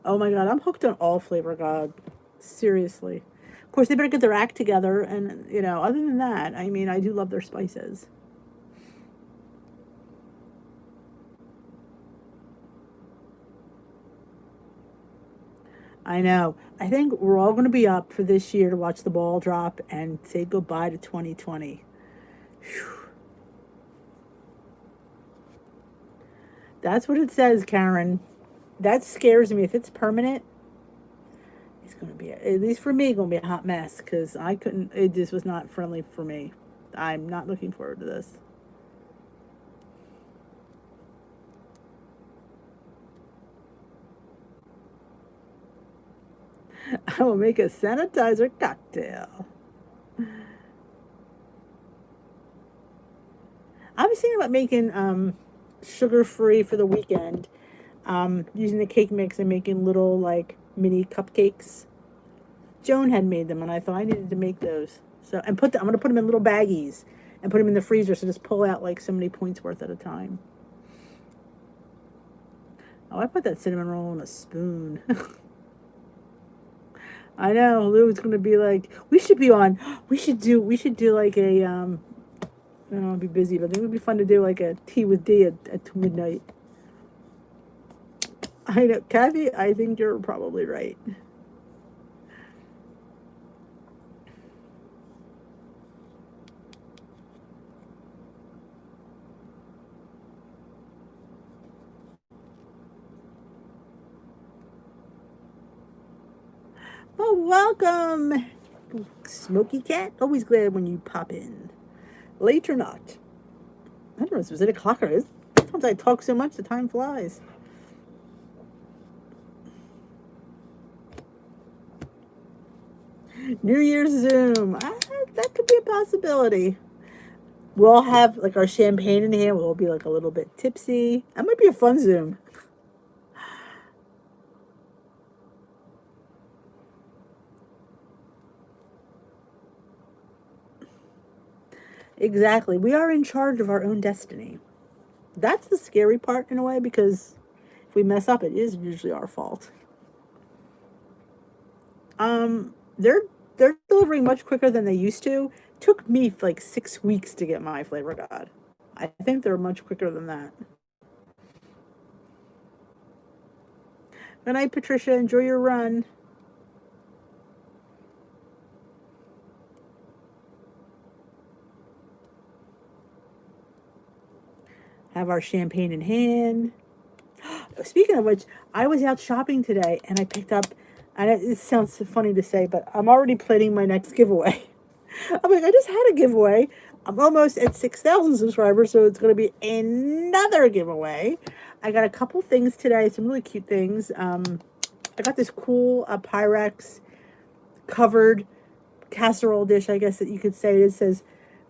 Oh my God, I'm hooked on all Flavor God. Seriously. Of course, they better get their act together. And, other than that, I mean, I do love their spices. I know. I think we're all going to be up for this year to watch the ball drop and say goodbye to 2020. Whew. That's what it says, Karen. That scares me. If it's permanent, it's going to be, at least for me, going to be a hot mess because it just was not friendly for me. I'm not looking forward to this. I will make a sanitizer cocktail. I was thinking about making sugar-free for the weekend, using the cake mix and making little like mini cupcakes. Joan had made them, and I thought I needed to make those. So I'm going to put them in little baggies and put them in the freezer. So just pull out like so many points worth at a time. Oh, I put that cinnamon roll in a spoon. I know Lou's gonna be like, we should do like a I'll be busy, but I think it would be fun to do like a tea with D at midnight. I know, Kathy, I think you're probably right. Oh, welcome, Smoky Cat. Always glad when you pop in. Late or not. I don't know if it was 8 o'clock or is. Sometimes I talk so much the time flies. New Year's Zoom. That could be a possibility. We'll all have like our champagne in hand. We'll be like a little bit tipsy. That might be a fun Zoom. Exactly. We are in charge of our own destiny. That's the scary part in a way, because if we mess up, it is usually our fault. They're delivering much quicker than they used to. It took me like 6 weeks to get my Flavor God. I think they're much quicker than that. Good night, Patricia. Enjoy your run. Have our champagne in hand. Speaking of which, I was out shopping today and I picked up, and it sounds funny to say, but I'm already planning my next giveaway. I'm like, I just had a giveaway. I'm almost at 6,000 subscribers, so it's going to be another giveaway. I got a couple things today, some really cute things. I got this cool Pyrex covered casserole dish, I guess that you could say. It says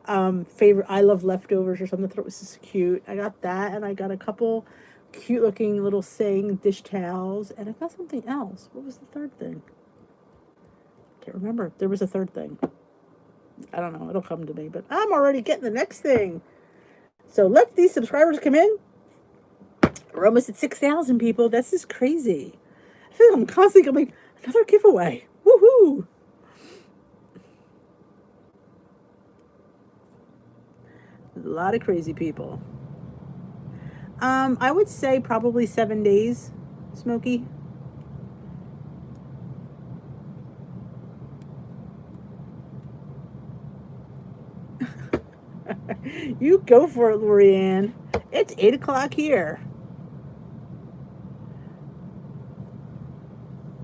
favorite, I love leftovers or something. I thought it was just cute. I got that, and I got a couple cute looking little saying dish towels, and I got something else. What was the third thing? Can't remember. There was a third thing. I don't know. It'll come to me, but I'm already getting the next thing. So let these subscribers come in. We're almost at 6,000 people. This is crazy. I feel like I'm constantly going, another giveaway. Woohoo! A lot of crazy people. I would say probably 7 days, Smokey. You go for it, Lorianne. It's 8 o'clock here.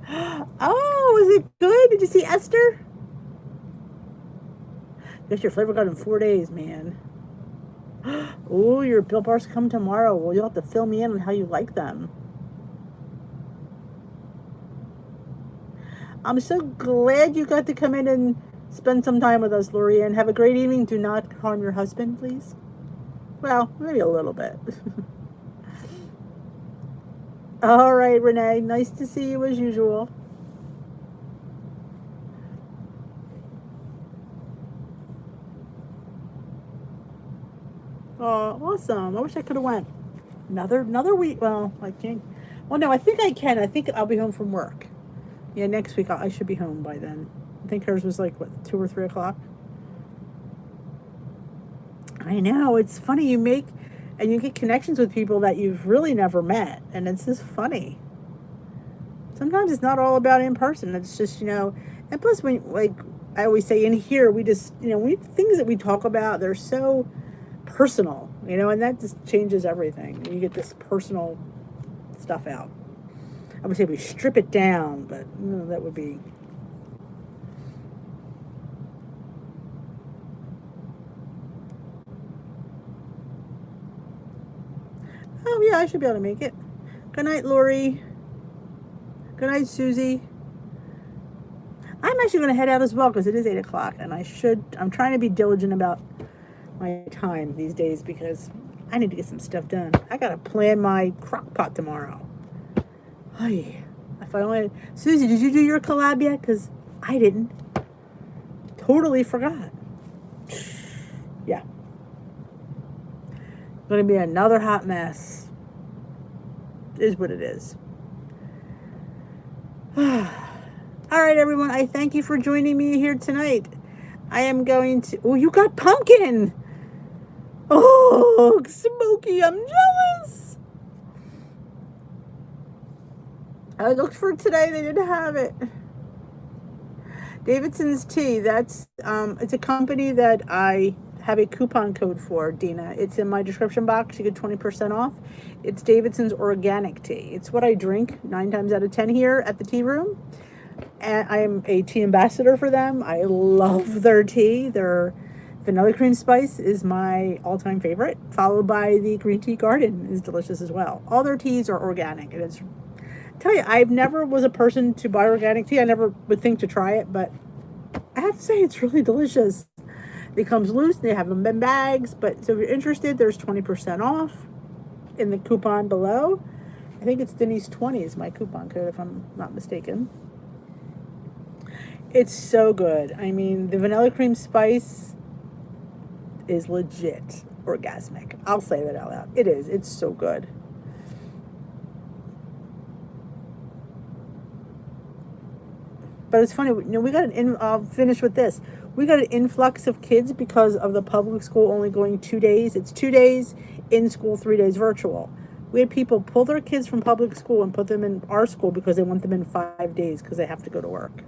Oh, was it good? Did you see Esther? Get your Flavor God in 4 days, man. Oh, your Built Bars come tomorrow. Well, you'll have to fill me in on how you like them. I'm so glad you got to come in and spend some time with us, Lorianne. Have a great evening. Do not harm your husband, please. Well, maybe a little bit. All right, Renee. Nice to see you as usual. Oh, awesome. I wish I could have went. Another week. Well, I can't. Well, no, I think I can. I think I'll be home from work. Yeah, next week I should be home by then. I think hers was like, what, 2 or 3 o'clock? I know. It's funny. You make, and you get connections with people that you've really never met. And it's just funny. Sometimes it's not all about in person. It's just, and plus when, like I always say in here, we just, things that we talk about, they're so personal, and that just changes everything. You get this personal stuff out. I would say we strip it down, but that would be. Oh yeah, I should be able to make it. Good night, Lori. Good night, Susie. I'm actually going to head out as well because it is 8 o'clock, and I'm trying to be diligent about my time these days because I need to get some stuff done. I got to plan my crock pot tomorrow. Hey, if I only, Susie, did you do your collab yet? Because I didn't. Totally forgot. Yeah. Going to be another hot mess. It is what it is. All right, everyone. I thank you for joining me here tonight. I am going to. Oh, you got pumpkin. Oh, Smokey, I'm jealous. I looked for it today. They didn't have it. Davidson's Tea. That's it's a company that I have a coupon code for, Dina. It's in my description box. You get 20% off. It's Davidson's organic tea. It's what I drink 9 times out of 10 here at the tea room. And I am a tea ambassador for them. I love their tea. Their vanilla cream spice is my all-time favorite, followed by the green tea garden is delicious as well. All their teas are organic, and it's, I tell you, I've never was a person to buy organic tea. I never would think to try it, but I have to say it's really delicious. It comes loose. They have them in bags, but so if you're interested, there's 20% off in the coupon below. I think it's Denise20 is my coupon code if I'm not mistaken. It's so good. I mean, the vanilla cream spice is legit orgasmic. I'll say that out loud. It is. It's so good. But it's funny, we got I'll finish with this. We got an influx of kids because of the public school only going 2 days. It's 2 days in school, 3 days virtual. We had people pull their kids from public school and put them in our school because they want them in 5 days because they have to go to work.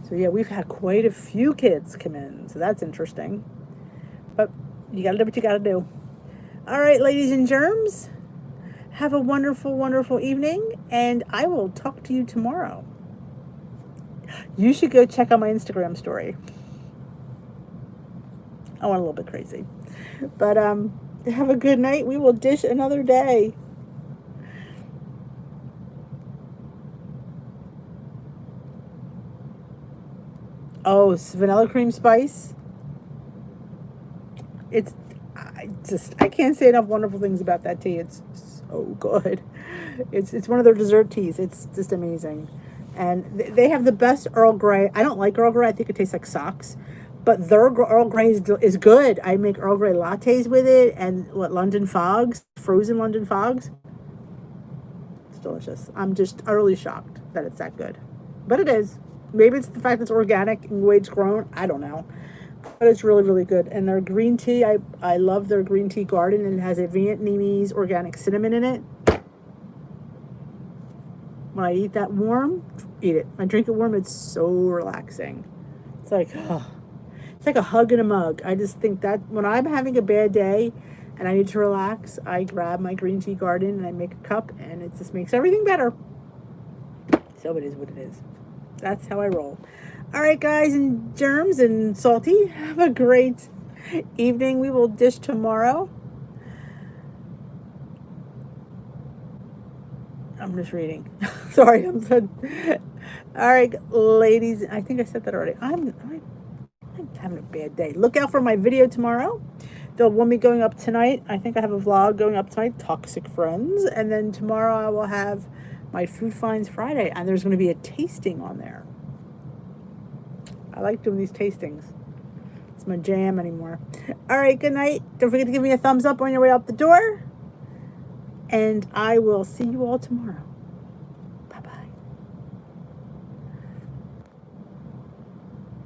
So yeah, we've had quite a few kids come in. So that's interesting. But you got to do what you got to do. All right, ladies and germs, have a wonderful, wonderful evening. And I will talk to you tomorrow. You should go check out my Instagram story. I went a little bit crazy. But have a good night. We will dish another day. Oh, vanilla cream spice. It's, I can't say enough wonderful things about that tea. It's so good. It's one of their dessert teas. It's just amazing. And they have the best Earl Grey. I don't like Earl Grey. I think it tastes like socks. But their Earl Grey is good. I make Earl Grey lattes with it. And London Fogs, frozen London Fogs. It's delicious. I'm just utterly shocked that it's that good. But it is. Maybe it's the fact that it's organic and wage grown. I don't know. But it's really, really good. And their green tea, I love their green tea garden. And it has a Vietnamese organic cinnamon in it. When I eat that warm, eat it. I drink it warm, it's so relaxing. It's like, oh, it's like a hug in a mug. I just think that when I'm having a bad day and I need to relax, I grab my green tea garden and I make a cup and it just makes everything better. So it is what it is. That's how I roll. All right, guys and germs and salty, have a great evening. We will dish tomorrow. I'm just reading. Sorry, I'm so. All right, ladies. I think I said that already. I'm having a bad day. Look out for my video tomorrow. There'll one be going up tonight. I think I have a vlog going up tonight, Toxic Friends. And then tomorrow I will have my Food Finds Friday. And there's going to be a tasting on there. I like doing these tastings. It's my jam anymore. All right, good night. Don't forget to give me a thumbs up on your way out the door. And I will see you all tomorrow.